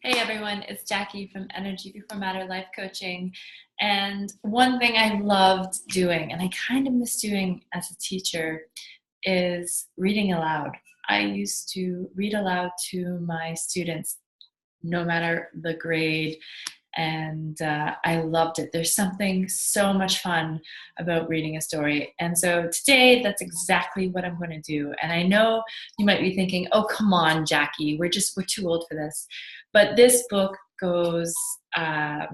Hey everyone, it's Jackie from Energy Before Matter Life Coaching. And one thing I loved doing, and I kind of miss doing as a teacher, is reading aloud. I used to read aloud to my students, no matter the grade, and I loved it. There's something so much fun about reading a story. And so today, that's exactly what I'm going to do. And I know you might be thinking, oh, come on, Jackie, we're too old for this. But this book goes a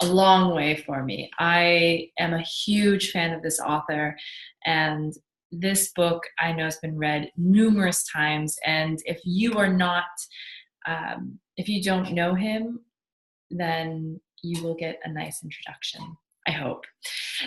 long way for me. I am a huge fan of this author, and this book I know has been read numerous times. And if you are not, if you don't know him, then you will get a nice introduction, I hope.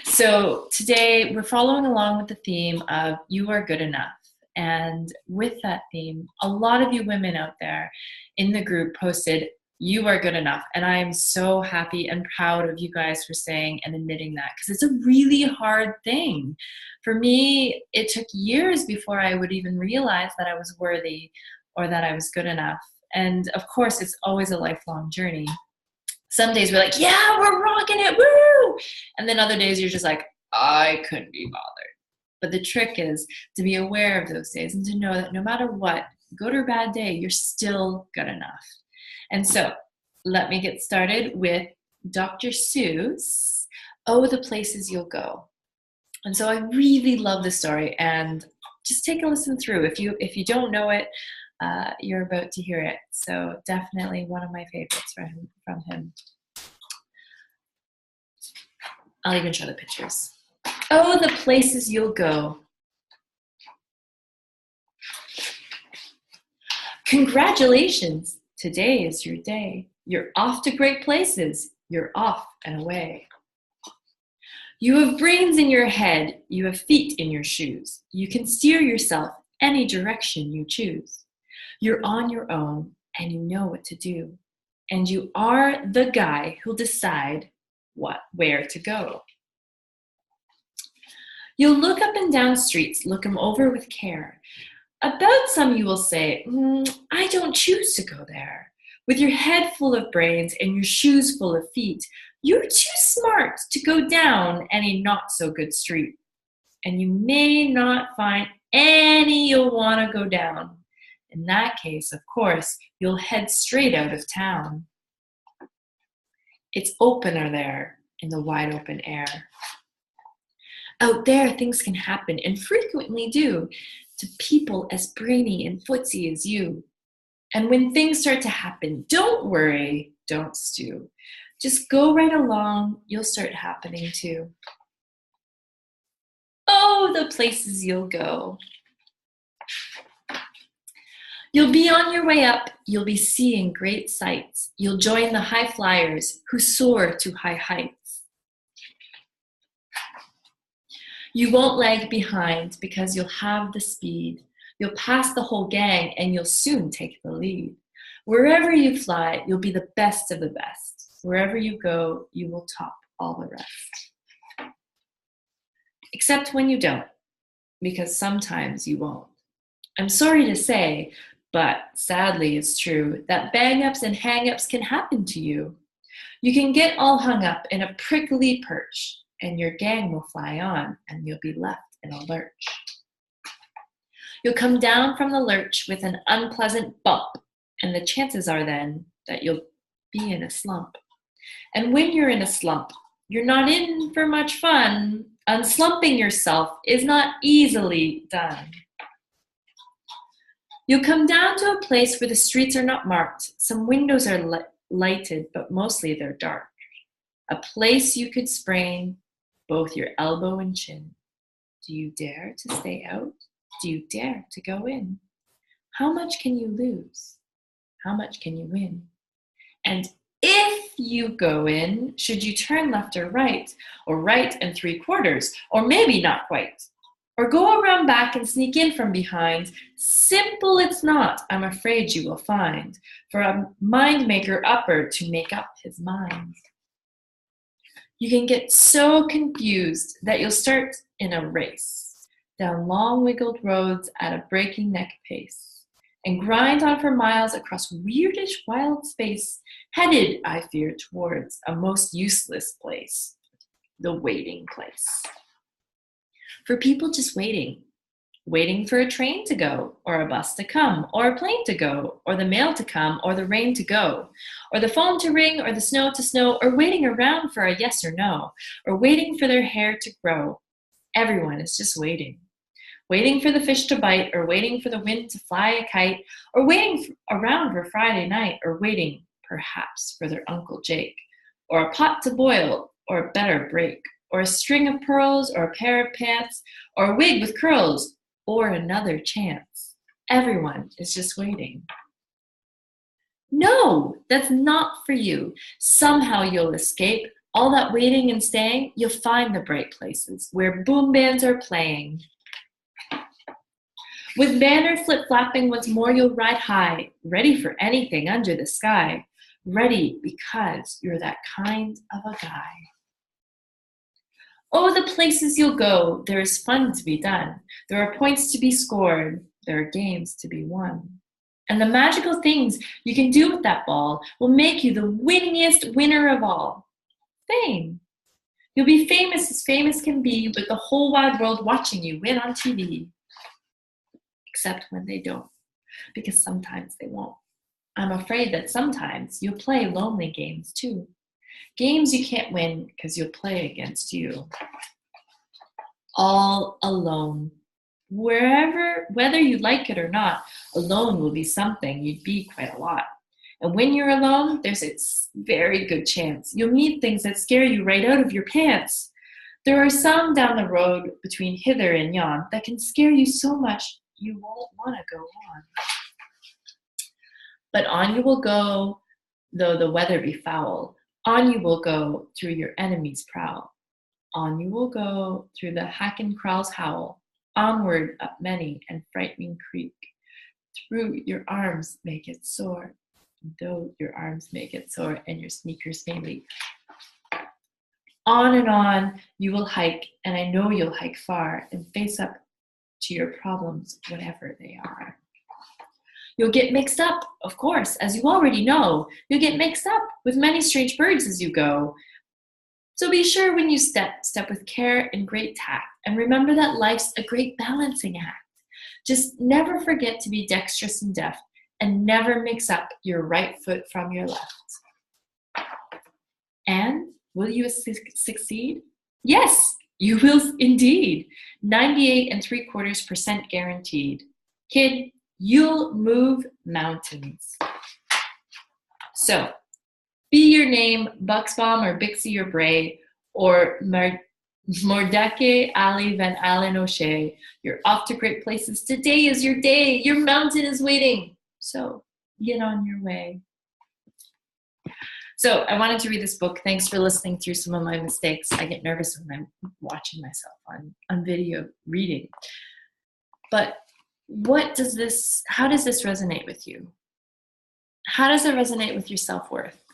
So today we're following along with the theme of You Are Good Enough. And with that theme, a lot of you women out there in the group posted, You are good enough. And I am so happy and proud of you guys for saying and admitting that, because it's a really hard thing. For me, it took years before I would even realize that I was worthy or that I was good enough. And of course, it's always a lifelong journey. Some days we're like, yeah, we're rocking it, woo! And then other days you're just like, I couldn't be bothered. But the trick is to be aware of those days and to know that no matter what, good or bad day, you're still good enough. And so let me get started with Dr. Seuss, Oh, the Places You'll Go. And so I really love this story, and just take a listen through. If you don't know it, you're about to hear it. So definitely one of my favorites from him. I'll even show the pictures. Oh, the places you'll go. Congratulations! Today is your day. You're off to great places. You're off and away. You have brains in your head. You have feet in your shoes. You can steer yourself any direction you choose. You're on your own and you know what to do. And you are the guy who'll decide where to go. You'll look up and down streets, look them over with care. About some you will say, I don't choose to go there. With your head full of brains and your shoes full of feet, you're too smart to go down any not so good street. And you may not find any you'll want to go down. In that case, of course, you'll head straight out of town. It's opener there in the wide open air. Out there, things can happen, and frequently do, to people as brainy and footsy as you. And when things start to happen, don't worry, don't stew. Just go right along, you'll start happening too. Oh, the places you'll go. You'll be on your way up, you'll be seeing great sights. You'll join the high flyers who soar to high heights. You won't lag behind because you'll have the speed. You'll pass the whole gang and you'll soon take the lead. Wherever you fly, you'll be the best of the best. Wherever you go, you will top all the rest. Except when you don't, because sometimes you won't. I'm sorry to say, but sadly it's true, that bang-ups and hang-ups can happen to you. You can get all hung up in a prickly perch, and your gang will fly on, and you'll be left in a lurch. You'll come down from the lurch with an unpleasant bump, and the chances are then that you'll be in a slump. And when you're in a slump, you're not in for much fun. Unslumping yourself is not easily done. You'll come down to a place where the streets are not marked. Some windows are lighted, but mostly they're dark. A place you could sprain both your elbow and chin. Do you dare to stay out? Do you dare to go in? How much can you lose? How much can you win? And if you go in, should you turn left or right 3/4, or maybe not quite? Or go around back and sneak in from behind? Simple it's not, I'm afraid you will find, for a mind maker upper to make up his mind. You can get so confused that you'll start in a race down long wiggled roads at a breaking neck pace. and grind on for miles across weirdish wild space, headed, I fear, towards a most useless place, the waiting place. For people just waiting for a train to go, or a bus to come, or a plane to go, or the mail to come, or the rain to go, or the phone to ring, or the snow to snow, or waiting around for a yes or no, or waiting for their hair to grow. Everyone is just waiting. Waiting for the fish to bite, or waiting for the wind to fly a kite, or waiting around for Friday night, or waiting, perhaps, for their Uncle Jake, or a pot to boil, or a better break, or a string of pearls, or a pair of pants, or a wig with curls, or another chance. Everyone is just waiting. No, that's not for you. Somehow you'll escape all that waiting and staying. You'll find the bright places where boom bands are playing. With banner flip-flapping once more you'll ride high, ready for anything under the sky. Ready because you're that kind of a guy. Oh, the places you'll go, there is fun to be done. There are points to be scored. There are games to be won. And the magical things you can do with that ball will make you the winningest winner of all. Fame. You'll be famous as famous can be, with the whole wide world watching you win on TV. Except when they don't, because sometimes they won't. I'm afraid that sometimes you'll play lonely games too. Games you can't win because you'll play against you. All alone. Whether you like it or not, alone will be something you'd be quite a lot. And when you're alone, there's a very good chance you'll meet things that scare you right out of your pants. There are some down the road between hither and yon that can scare you so much you won't want to go on. But on you will go, though the weather be foul. On you will go through your enemy's prowl. On you will go through the Hacken-Kral's howl. Onward up many and frightening creek. Through your arms may get sore, though your arms may get sore and your sneakers may leak. On and on you will hike, and I know you'll hike far and face up to your problems, whatever they are. You'll get mixed up, of course, as you already know. You'll get mixed up with many strange birds as you go. So be sure when you step with care and great tact, and remember that life's a great balancing act. Just never forget to be dexterous and deft, and never mix up your right foot from your left. And will you succeed? Yes, you will indeed. 98.75% guaranteed. Kid, you'll move mountains. So, be your name Buxbaum or Bixie or Bray or Mordecai Ali Van Allen O'Shea. You're off to great places. Today is your day. Your mountain is waiting. So, get on your way. So I wanted to read this book. Thanks for listening through some of my mistakes. I get nervous when I'm watching myself on video reading. But how does this resonate with you? How does it resonate with your self-worth?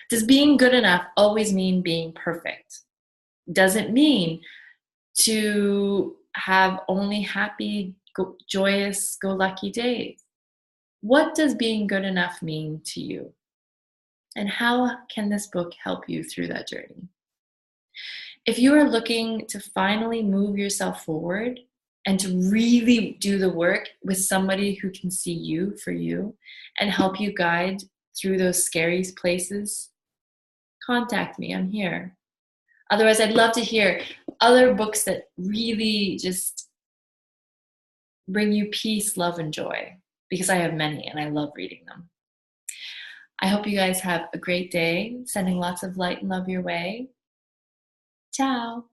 Does being good enough always mean being perfect? Does it mean to have only happy, joyous, go-lucky days? What does being good enough mean to you? And how can this book help you through that journey? If you are looking to finally move yourself forward and to really do the work with somebody who can see you for you and help you guide through those scary places, contact me. I'm here. Otherwise, I'd love to hear other books that really just bring you peace, love, and joy, because I have many and I love reading them. I hope you guys have a great day. Sending lots of light and love your way. Ciao.